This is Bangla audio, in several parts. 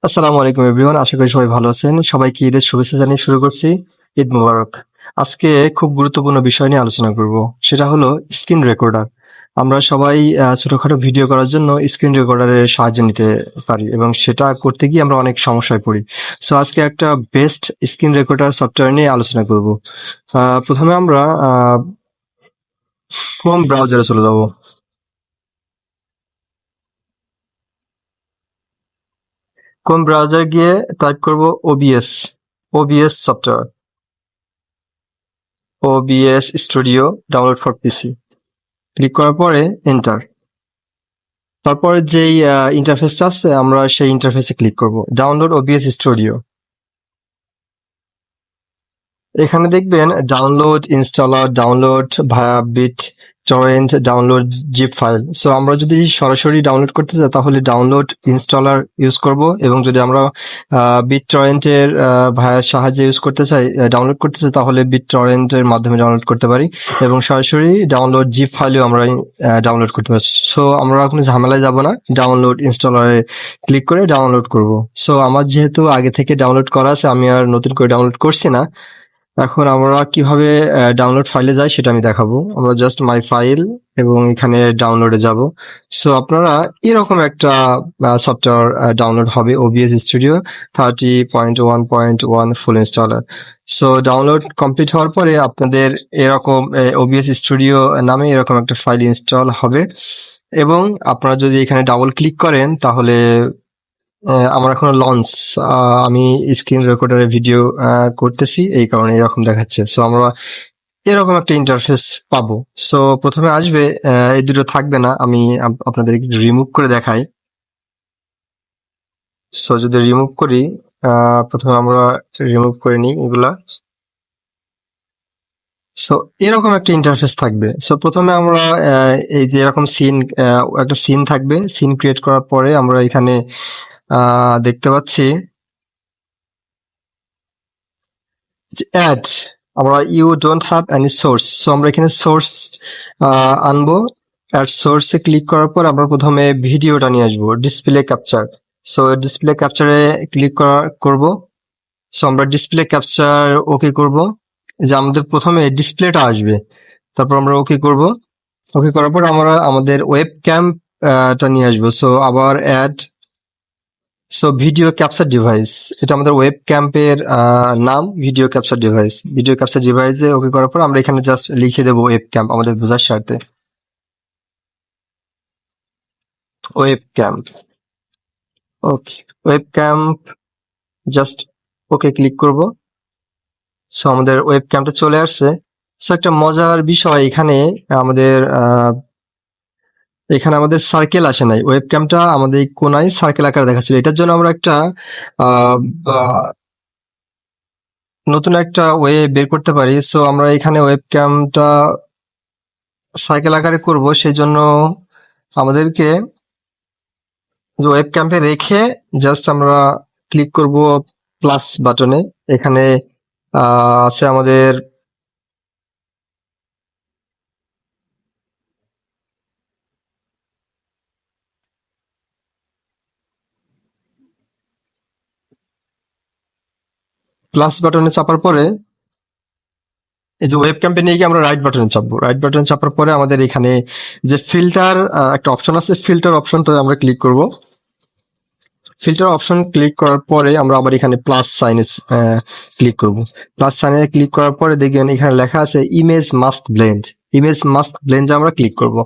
আসসালামু আলাইকুম এভরিওয়ান, আশা করি সবাই ভালো আছেন। সবাইকে ঈদের শুভেচ্ছা জানিয়ে শুরু করছি। ঈদ মোবারক। আজকে খুব গুরুত্বপূর্ণ বিষয় নিয়ে আলোচনা করব, সেটা হলো স্ক্রিন রেকর্ডার। আমরা সবাই ছোটখাটো ভিডিও করার জন্য স্ক্রিন রেকর্ডারের সাহায্য নিতে পারি এবং সেটা করতে গিয়ে আমরা অনেক সমস্যায় পড়ি। সো আজকে একটা বেস্ট স্ক্রিন রেকর্ডার সফটওয়্যার নিয়ে আলোচনা করব। প্রথমে আমরা ক্রোম ব্রাউজারে চলে যাব। ক্রোম ব্রাউজার গিয়ে টাইপ করব OBS, OBS software, OBS studio download for PC. Click করার পরে এন্টার। তারপরে যেই ইন্টারফেসটা আছে আমরা সেই ইন্টারফেসে ক্লিক করব, ডাউনলোড ওবিএস স্টুডিও। এখানে দেখবেন download installer, download via bit torrent, download zip file. So আমরা যদি সরাসরি ডাউনলোড করতে চাই তাহলে ডাউনলোড ইনস্টলার ইউজ করব, এবং যদি আমরা বিট টরেন্টের ভায়ার সাহায্যে ইউজ করতে চাই, ডাউনলোড করতে চাই, তাহলে বিট টরেন্টের মাধ্যমে ডাউনলোড করতে পারি, এবং সরাসরি ডাউনলোড জিপ ফাইলেও আমরা ডাউনলোড করতে পারি। সো আমরা কোনো ঝামেলায় যাব না, ডাউনলোড ইনস্টলারে ক্লিক করে ডাউনলোড করব। সো আমার যেহেতু আগে থেকে ডাউনলোড করা আছে, আমি আর নতুন করে ডাউনলোড করছি না। এখন আমরা কিভাবে ডাউনলোড ফাইলে যাই সেটা আমি দেখাবো। আমরা জাস্ট মাই ফাইল এবং এখানে ডাউনলোডে যাব। সো আপনারা এরকম একটা সফটওয়্যার ডাউনলোড হবে, ওবিএস স্টুডিও 30.1.1 ফুল ইনস্টলার। সো ডাউনলোড কমপ্লিট হওয়ার পরে আপনাদের এরকম ওবিএস স্টুডিও নামে এরকম একটা ফাইল ইনস্টল হবে, এবং আপনারা যদি এখানে ডাবল ক্লিক করেন তাহলে আমার এখনো লঞ্চ, আমি স্ক্রিন রেকর্ডারে ভিডিও করতেছি, এই কারণে এরকম দেখাচ্ছে। সো আমরা এরকম একটা ইন্টারফেস পাবো। সো প্রথমে আসবে, এই দুটো থাকবে না, আমি আপনাদের রিমুভ করে দেখাই। সো যদি রিমুভ করি, প্রথমে আমরা রিমুভ করে নিই এগুলা। সো এরকম একটা ইন্টারফেস থাকবে। সো প্রথমে আমরা এই যে এরকম সিন, একটা সিন থাকবে। সিন ক্রিয়েট করার পরে আমরা এখানে দেখতে পাচ্ছি অ্যাড, আমরা you don't have any source. So আমরা এখানে সোর্স আনবো। অ্যাড সোর্সে ক্লিক করার পর আমরা প্রথমে ভিডিওটা নিয়ে আসবো, ডিসপ্লে ক্যাপচার। সো ডিসপ্লে ক্যাপচারে ক্লিক করব। সো আমরা ডিসপ্লে ক্যাপচার ওকে করব, যে আমাদের প্রথমে ডিসপ্লেটা আসবে, তারপর আমরা ওকে করব। ওকে করার পর আমরা আমাদের ওয়েব ক্যামটা নিয়ে আসবো। সো আবার add, so video capture device, এটা আমাদের ওয়েব ক্যাম্পের নাম, video capture device. Video capture ডিভাইসে ওকে করার পর আমরা এখানে জাস্ট লিখে দেবো ওয়েব ক্যাম্প, আমাদের বোঝার স্বার্থে web camp. Okay, web camp, just okay click করব। সো আমাদের ওয়েব ক্যাম্পটা চলে আসছে। সো একটা মজার বিষয়, এখানে আমাদের এখানে আমাদের সার্কেল আসে নাই, ওয়েব ক্যামটা আমাদের এই কোনায় সার্কেল আকারে দেখাচ্ছিল। এটার জন্য আমরা একটা নতুন একটা ওয়ে বের করতে পারি। সো আমরা এখানে ওয়েব ক্যামটা সাইকেল আকারে করব, সেই জন্য আমাদেরকে যে ওয়েব ক্যাম্পে রেখে জাস্ট আমরা ক্লিক করব প্লাস বাটনে। এখানে আছে আমাদের প্লাস বাটনে চাপার পরে এই যে ওয়েব ক্যাম্পে নিয়ে গিয়ে আমরা রাইট বাটনে চাপবো। রাইট বাটনে চাপার পরে আমাদের এখানে যে ফিল্টার একটা অপশন আছে, ফিল্টার অপশনটা আমরা ক্লিক করব। ফিল্টার অপশন ক্লিক করার পরে আমরা আবার এখানে প্লাস সাইনে ক্লিক করব। প্লাস সাইনে ক্লিক করার পরে দেখবেন এখানে লেখা আছে image mask blend. Image mask blend আমরা ক্লিক করব।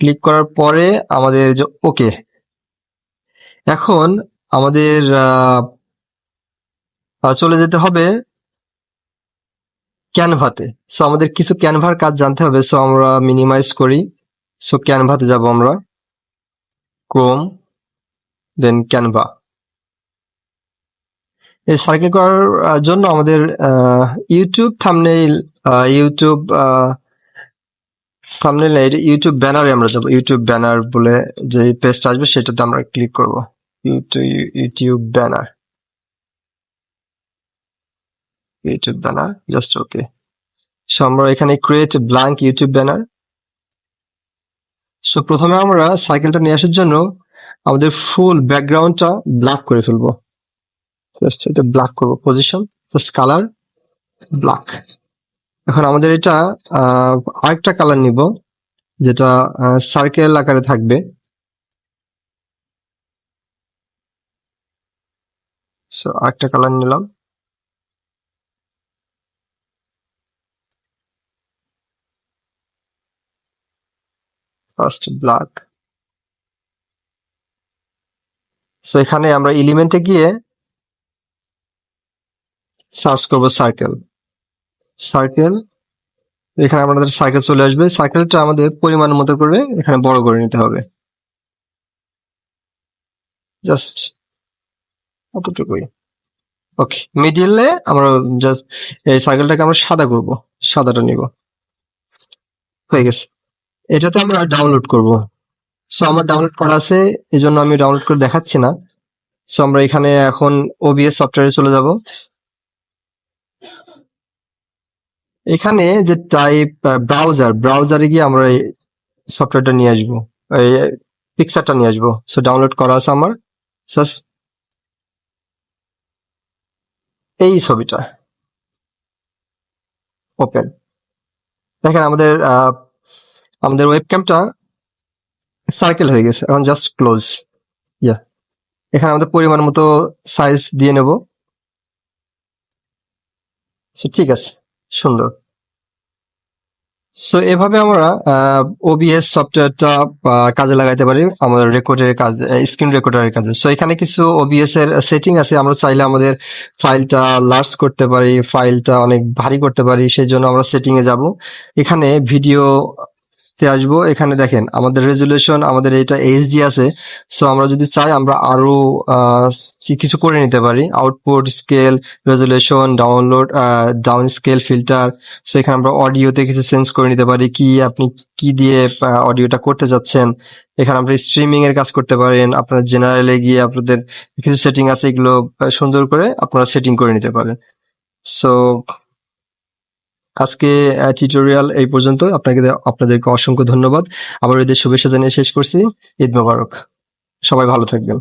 ক্লিক করার পরে আমাদের যে ওকে, এখন আমাদের চলে যেতে হবে ক্যানভাতে। সো আমাদের কিছু ক্যানভার কাজ জানতে হবে। সো আমরা মিনিমাইজ করি। সো ক্যানভাতে যাব আমরা, ক্রোম, দেন ক্যানভা। এই সার্কেল করার জন্য আমাদের ইউটিউব থাম্বনেইল, ইউটিউব থাম্বনেইল না, এটা ইউটিউব ব্যানারে আমরা যাবো। ইউটিউব ব্যানার বলে যে পেজটা আসবে সেটাতে আমরা ক্লিক করব। YouTube banner, YouTube banner, just okay. So আমরা এখানে create blank YouTube banner. So প্রথমে আমরা সার্কেলটা নিয়ে আসার জন্য আমাদের ফুল ব্যাকগ্রাউন্ডটা ব্ল্যাক করে ফেলবো। জাস্ট এটা ব্ল্যাক করবো, পজিশন জাস্ট কালার ব্ল্যাক। এখন আমাদের এটা আরেকটা কালার নিব যেটা সার্কেল আকারে থাকবে। সো আরেকটা কালার নিলাম, ফার্স্ট ব্ল্যাক। সো এখানে আমরা এলিমেন্টে গিয়ে সার্চ করব সার্কেল। সার্কেল, এখানে আমাদের সার্কেল চলে আসবে। সার্কেলটা আমাদের পরিমাণ মতো করে এখানে বড় করে নিতে হবে, জাস্ট অতটুকুই। ওকে, মিডিলে আমরা জাস্ট এই সার্কেলটাকে আমরা সাদা করব, সাদাটা নিব। হয়ে গেছে। এটাতে আমরা ডাউনলোড করব। সো আমার ডাউনলোড করা আছে, এই জন্য আমি ডাউনলোড করে দেখাচ্ছি না। সো আমরা এখানে এখন ওবিএস সফটওয়্যারে চলে যাব। এখানে যে টাইপ ব্রাউজারে গিয়ে আমরা এই সফটওয়্যারটা নিয়ে আসবো, এই পিকচারটা নিয়ে আসবো। সো ডাউনলোড করা আছে আমার, জাস্ট এই ছবিটা ওপেন। দেখেন আমাদের ওয়েবক্যামটা সার্কেল হয়ে গেছে। এখন জাস্ট ক্লোজ। ইয়া, এখানে আমাদের পরিমাণ মতো সাইজ দিয়ে নেব। ঠিক আছে, সুন্দর। সো এভাবে আমরা ওবিএস সফটওয়্যারটা কাজে লাগাইতে পারি আমাদের রেকর্ডের কাজ, স্ক্রিন রেকর্ডারের কাজে। সো এখানে কিছু ওবিএস এর সেটিং আছে, আমরা চাইলে আমাদের ফাইলটা লার্জ করতে পারি, ফাইলটা অনেক ভারী করতে পারি। সেই জন্য আমরা সেটিং এ যাব, এখানে ভিডিও তে আসবো। এখানে দেখেন আমাদের রেজুলেশন, আমাদের এটা এইচডি আছে। সো আমরা যদি চাই আমরা আরো কিছু করে নিতে পারি, output scale, resolution, down scale, filter. So এখানে আমরা অডিওতে কিছু চেঞ্জ করে নিতে পারি, আপনি কি দিয়ে অডিওটা করতে যাচ্ছেন। এখানে আমরা স্ট্রিমিং এর কাজ করতে পারেন। আপনার জেনারেলে গিয়ে আপনাদের কিছু সেটিং আছে, এগুলো সুন্দর করে আপনারা সেটিং করে নিতে পারেন। সো আজকে টিউটোরিয়াল এই পর্যন্ত। আপনাদেরকে অসংখ্য ধন্যবাদ। আবার ঈদের শুভেচ্ছা জানিয়ে শেষ করছি। ঈদ মোবারক, সবাই ভালো থাকবেন।